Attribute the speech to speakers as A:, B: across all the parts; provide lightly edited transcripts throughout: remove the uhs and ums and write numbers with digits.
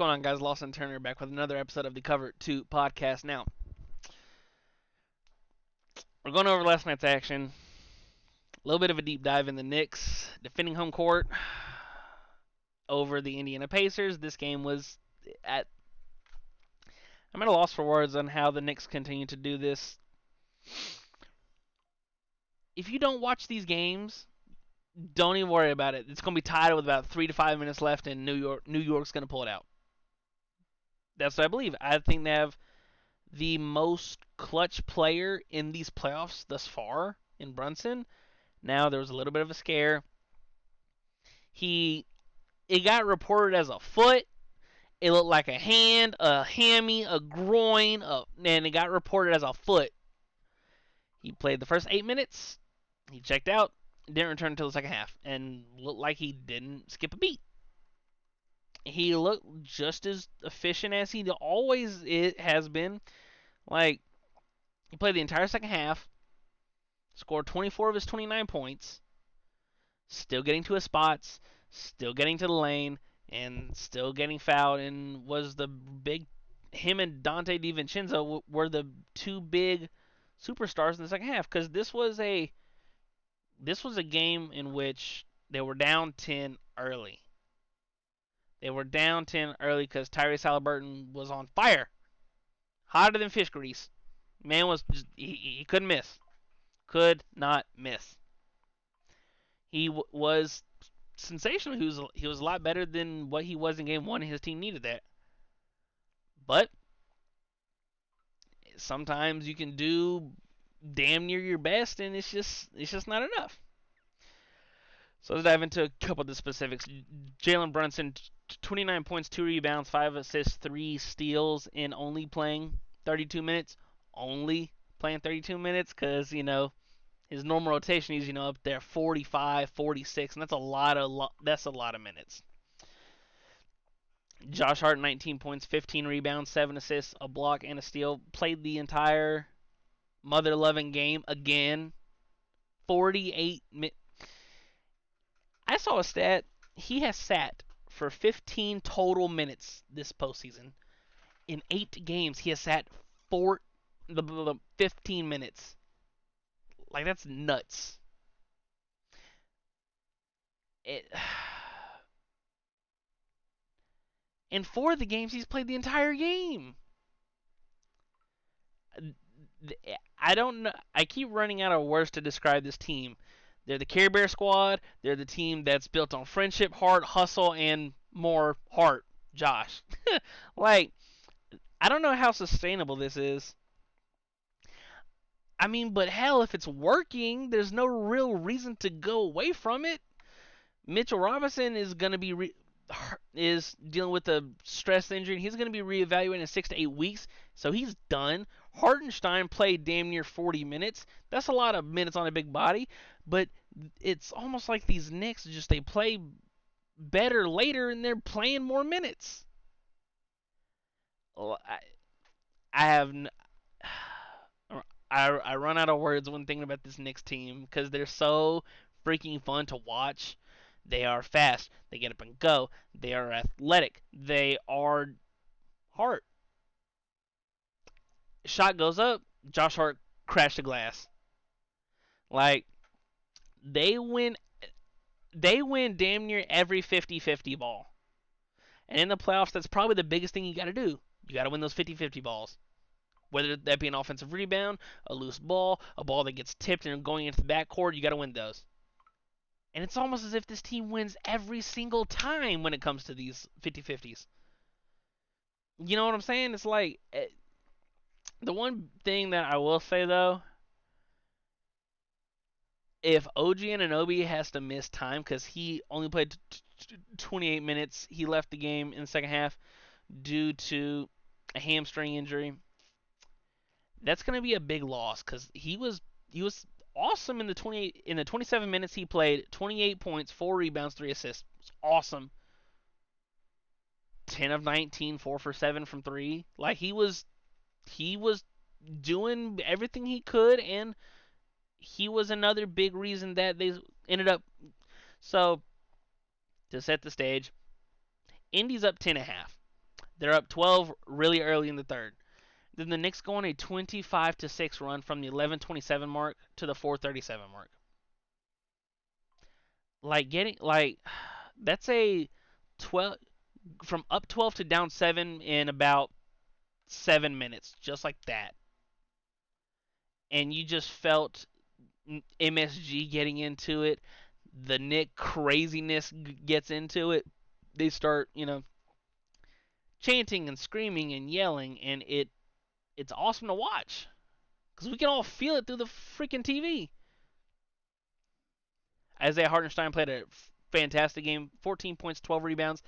A: going on, guys? Lawson Turner back with another episode of the Cover 2 podcast. Now, we're going over last night's action. A little bit of a deep dive in the Knicks defending home court over the Indiana Pacers. This game was at. I'm at a loss for words on how the Knicks continue to do this. If you don't watch these games, don't even worry about it. It's going to be tied with about 3 to 5 minutes left, and New York's going to pull it out. That's what I believe. I think they have the most clutch player in these playoffs thus far in Brunson. Now there was a little bit of a scare. It got reported as a foot. It looked like a hand, a hammy, a groin, and it got reported as a foot. He played the first 8 minutes. He checked out, didn't return until the second half, and looked like he didn't skip a beat. He looked just as efficient as he always has been. Like, he played the entire second half, scored 24 of his 29 points, still getting to his spots, still getting to the lane, and still getting fouled, and was the big. Him and Dante DiVincenzo were the two big superstars in the second half, because this was a game in which they were down 10 early. They were down 10 early because Tyrese Haliburton was on fire, hotter than fish grease. Man was just, he couldn't miss, could not miss. He was sensational. He was a lot better than what he was in game one. His team needed that. But sometimes you can do damn near your best, and it's just not enough. So let's dive into a couple of the specifics. Jalen Brunson, 29 points, 2 rebounds, 5 assists, 3 steals in only playing 32 minutes. Only playing 32 minutes because, his normal rotation is, up there 45, 46, and that's a lot of minutes. Josh Hart, 19 points, 15 rebounds, 7 assists, a block, and a steal. Played the entire mother-loving game again. 48 minutes. I saw a stat. He has sat for 15 total minutes this postseason. In 8 games, he has sat 15 minutes. Like, that's nuts. It. In 4 of the games, he's played the entire game. I don't know. I keep running out of words to describe this team. They're the Care Bear squad. They're the team that's built on friendship, heart, hustle, and more heart. Josh. Like, I don't know how sustainable this is. I mean, but hell, if it's working, there's no real reason to go away from it. Mitchell Robinson is going to be is dealing with a stress injury, and he's going to be reevaluated in 6 to 8 weeks, so he's done. Hartenstein played damn near 40 minutes. That's a lot of minutes on a big body, but it's almost like these Knicks they play better later, and they're playing more minutes. I have I run out of words when thinking about this Knicks team because they're so freaking fun to watch. They are fast. They get up and go. They are athletic. They are Hart. Shot goes up. Josh Hart crashed the glass. Like, they win damn near every 50-50 ball. And in the playoffs, that's probably the biggest thing you got to do. You got to win those 50-50 balls. Whether that be an offensive rebound, a loose ball, a ball that gets tipped and going into the backcourt, you got to win those. And it's almost as if this team wins every single time when it comes to these 50-50s. You know what I'm saying? It's like, the one thing that I will say, though, if OG Anunoby has to miss time because he only played 28 minutes, he left the game in the second half due to a hamstring injury. That's going to be a big loss because he was awesome in the 27 minutes he played. 28 points, 4 rebounds, 3 assists. It was awesome. 10 of 19, 4 for 7 from 3. Like, he was doing everything he could, and he was another big reason that they ended up. So, to set the stage, Indy's up 10.5. They're up 12 really early in the third. Then the Knicks go on a 25-6 run from the 11:27 mark to the 4:37 mark. That's a 12 from up 12 to down 7 in about 7 minutes, just like that. And you just felt MSG getting into it. The Nick craziness gets into it. They start, chanting and screaming and yelling, and it's awesome to watch because we can all feel it through the freaking TV. Isaiah Hartenstein played a fantastic game, 14 points, 12 rebounds,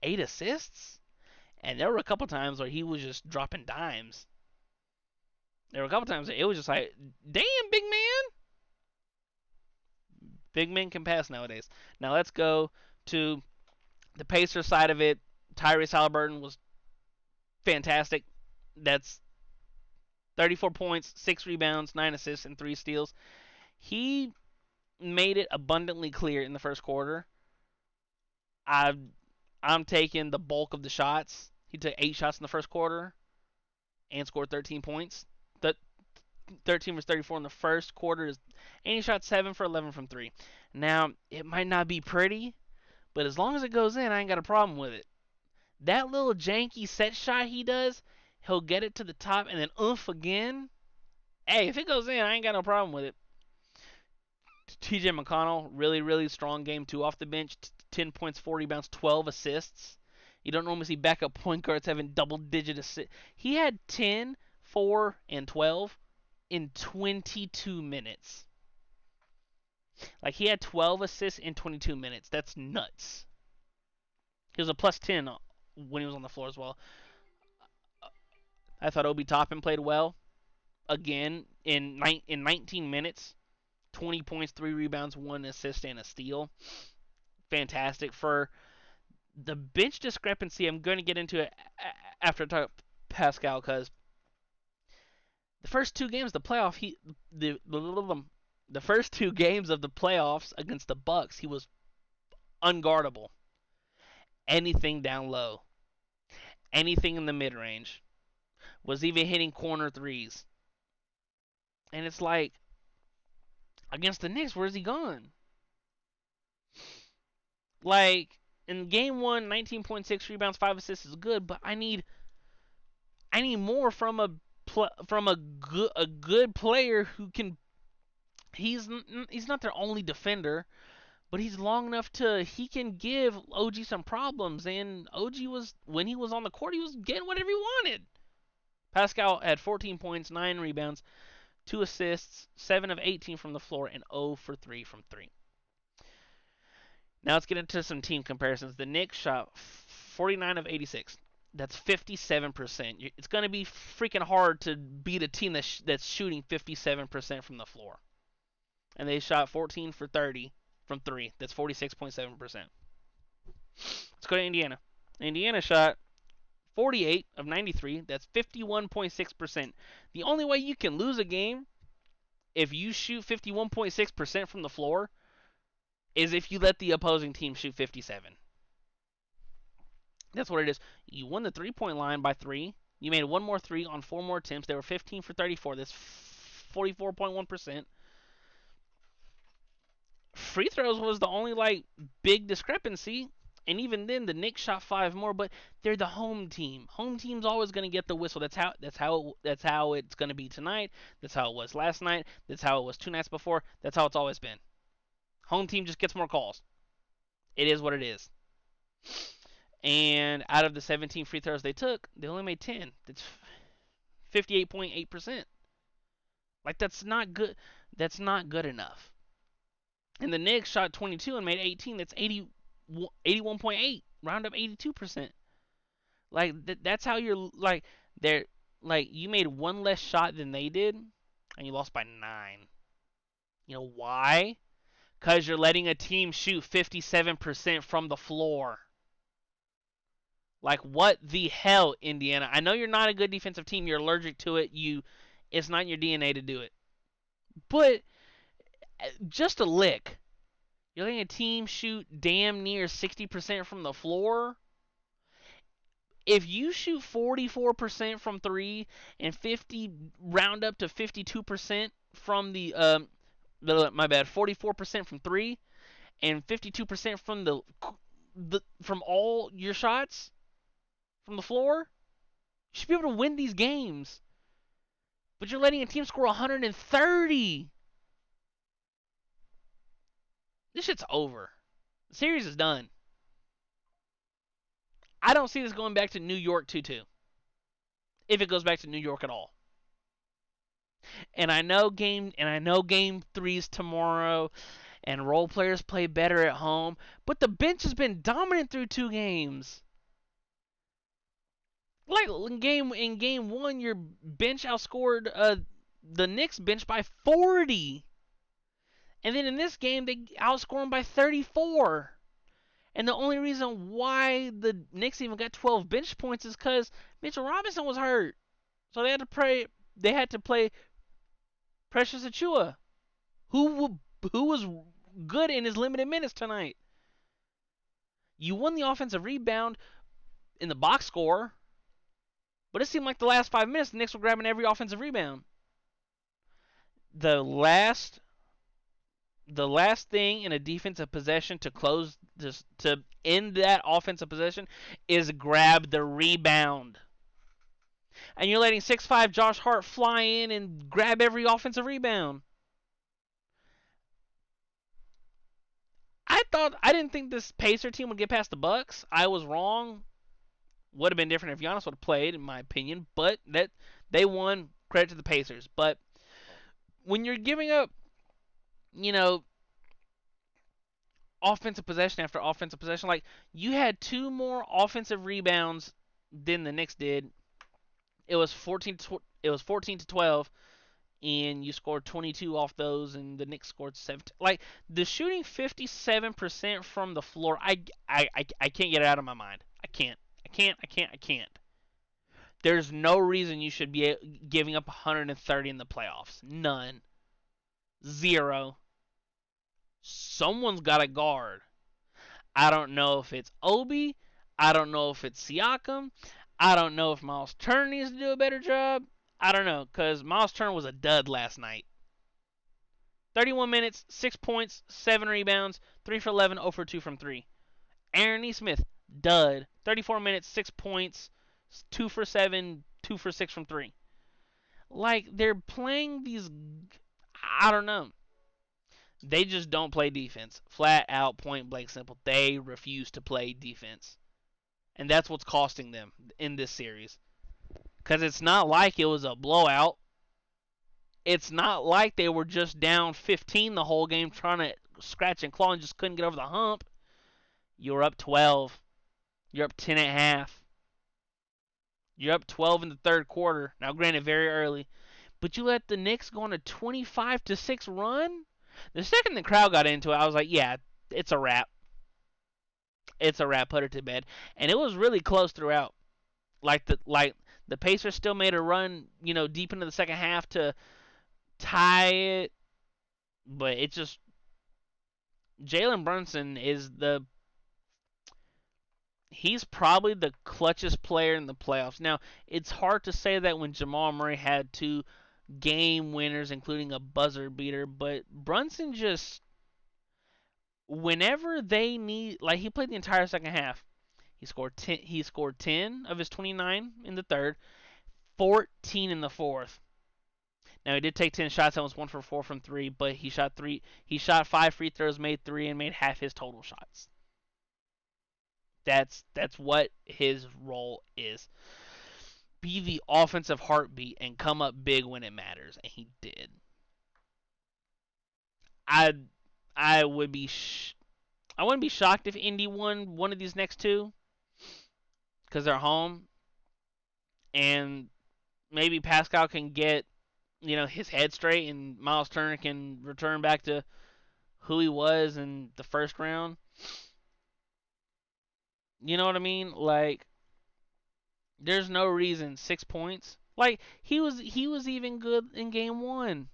A: 8 assists, and there were a couple times where he was just dropping dimes. There were a couple times it was just like, damn, big man. Big men can pass nowadays. Now let's go to the Pacers side of it. Tyrese Haliburton was fantastic. That's 34 points, 6 rebounds, 9 assists, and 3 steals. He made it abundantly clear in the first quarter. I'm taking the bulk of the shots. He took 8 shots in the first quarter and scored 13 points. The 13 was 34 in the first quarter, and he shot 7 for 11 from 3. Now, it might not be pretty, but as long as it goes in, I ain't got a problem with it. That little janky set shot he does, he'll get it to the top and then again. Hey, if it goes in, I ain't got no problem with it. TJ McConnell, really, really strong game too off the bench. 10 points, 4 rebounds, 12 assists. You don't normally see backup point guards having double-digit assists. He had 10, 4, and 12 in 22 minutes. Like, he had 12 assists in 22 minutes. That's nuts. He was a plus 10 when he was on the floor as well. I thought Obi Toppin played well. Again, in 19 minutes, 20 points, 3 rebounds, 1 assist, and a steal. Fantastic. For the bench discrepancy, I'm going to get into it after I talk Pascal, because the first 2 games of the playoff, the first 2 games of the playoffs against the Bucks, he was unguardable. Anything down low, anything in the mid range, was even hitting corner threes. And it's like, against the Knicks, where's he gone? Like, in game 1, 19.6 rebounds, 5 assists is good, but I need more from a good player who can. He's not their only defender, but he's long enough he can give OG some problems. And OG was, when he was on the court, he was getting whatever he wanted. Pascal had 14 points, 9 rebounds, 2 assists, 7 of 18 from the floor, and 0 for 3 from 3. Now let's get into some team comparisons. The Knicks shot 49 of 86. That's 57%. It's going to be freaking hard to beat a team that's shooting 57% from the floor. And they shot 14 for 30 from 3. That's 46.7%. Let's go to Indiana. Indiana shot 48 of 93. That's 51.6%. The only way you can lose a game if you shoot 51.6% from the floor is if you let the opposing team shoot 57. That's what it is. You won the 3-point line by 3. You made 1 more 3 on 4 more attempts. They were 15 for 34. That's 44.1%. Free throws was the only big discrepancy, and even then the Knicks shot 5 more. But they're the home team. Home team's always going to get the whistle. That's how it's going to be tonight. That's how it was last night. That's how it was 2 nights before. That's how it's always been. Home team just gets more calls. It is what it is. And out of the 17 free throws they took, they only made 10. That's 58.8%. That's not good. That's not good enough. And the Knicks shot 22 and made 18. That's 81.8. Round up 82%. That's how you're they're you made 1 less shot than they did, and you lost by 9. You know why? Because you're letting a team shoot 57% from the floor. What the hell, Indiana? I know you're not a good defensive team. You're allergic to it. It's not in your DNA to do it. But just a lick. You're letting a team shoot damn near 60% from the floor. If you shoot 44% from three and 50 round up to 52% from my bad, 44% from three and 52% from the from all your shots from the floor, you should be able to win these games. But you're letting a team score 130. This shit's over. The series is done. I don't see this going back to New York 2-2. If it goes back to New York at all. And I know game 3 is tomorrow and role players play better at home, but the bench has been dominant through 2 games. Like in game 1 your bench outscored the Knicks bench by 40. And then in this game they outscored them by 34. And the only reason why the Knicks even got 12 bench points is because Mitchell Robinson was hurt. So they had to play Precious Achiuwa, who was good in his limited minutes tonight. You won the offensive rebound in the box score, but it seemed like the last 5 minutes the Knicks were grabbing every offensive rebound. The last thing in a defensive possession to end that offensive possession is grab the rebound. And you're letting 6'5" Josh Hart fly in and grab every offensive rebound. I didn't think this Pacer team would get past the Bucks. I was wrong. Would have been different if Giannis would have played, in my opinion. But that they won. Credit to the Pacers. But when you're giving up, you know, offensive possession after offensive possession, like you had 2 more offensive rebounds than the Knicks did. It was 14 to 12. And you scored 22 off those, and the Knicks scored 17. Like the shooting 57% from the floor, I can't get it out of my mind. I can't. There's no reason you should be giving up 130 in the playoffs. None. Zero. Someone's got to guard. I don't know if it's Obi. I don't know if it's Siakam. I don't know if Miles Turner needs to do a better job. I don't know, because Miles Turner was a dud last night. 31 minutes, 6 points, 7 rebounds, 3 for 11, 0 for 2 from 3. Aaron Nesmith, dud. 34 minutes, 6 points, 2 for 7, 2 for 6 from 3. Like, they're playing these, I don't know. They just don't play defense. Flat out, point blank simple. They refuse to play defense. And that's what's costing them in this series. Because it's not like it was a blowout. It's not like they were just down 15 the whole game trying to scratch and claw and just couldn't get over the hump. You're up 12. You're up 10 at half. You're up 12 in the third quarter. Now, granted, very early. But you let the Knicks go on a 25-6 run? The second the crowd got into it, I was like, yeah, it's a wrap. It's a wrap. Put it to bed. And it was really close throughout. Like the Pacers still made a run, deep into the second half to tie it, but it just Jalen Brunson he's probably the clutchest player in the playoffs. Now, it's hard to say that when Jamal Murray had 2 game winners, including a buzzer beater, but Brunson just, whenever they need, like he played the entire second half. He scored 10 of his 29 in the third, 14 in the fourth. Now he did take 10 shots. That was 1 for 4 from 3, but he shot 5 free throws, made 3, and made half his total shots. That's what his role is. Be the offensive heartbeat and come up big when it matters, and he did. I wouldn't be shocked if Indy won one of these next 2 because they're home, and maybe Pascal can get his head straight, and Miles Turner can return back to who he was in the first round. You know what I mean? Like, there's no reason 6 points. Like he was even good in game 1.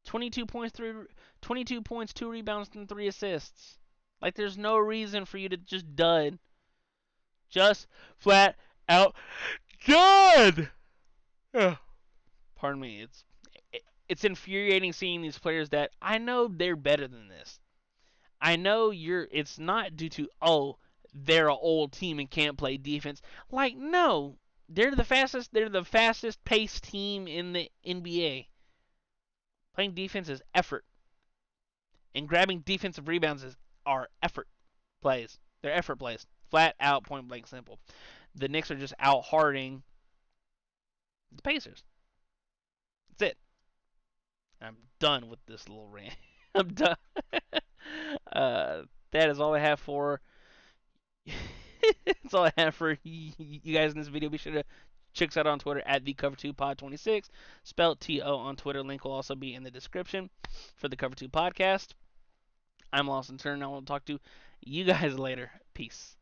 A: 22 points, 2 rebounds, and 3 assists. Like, there's no reason for you to just dud. Just flat out good. Pardon me. It's infuriating seeing these players that I know they're better than this. I know it's not due to, oh, they're an old team and can't play defense. Like, no. They're the fastest paced team in the NBA. Playing defense is effort. And grabbing defensive rebounds are effort plays. They're effort plays. Flat out, point blank simple. The Knicks are just out harding the Pacers. That's it. I'm done with this little rant. I'm done. That is all I have for. That's all I have for you guys in this video. Be sure to check us out on Twitter at thecover2pod26, spelled TO on Twitter. Link will also be in the description for the Cover 2 podcast. I'm Lawson Turner. I will talk to you guys later. Peace.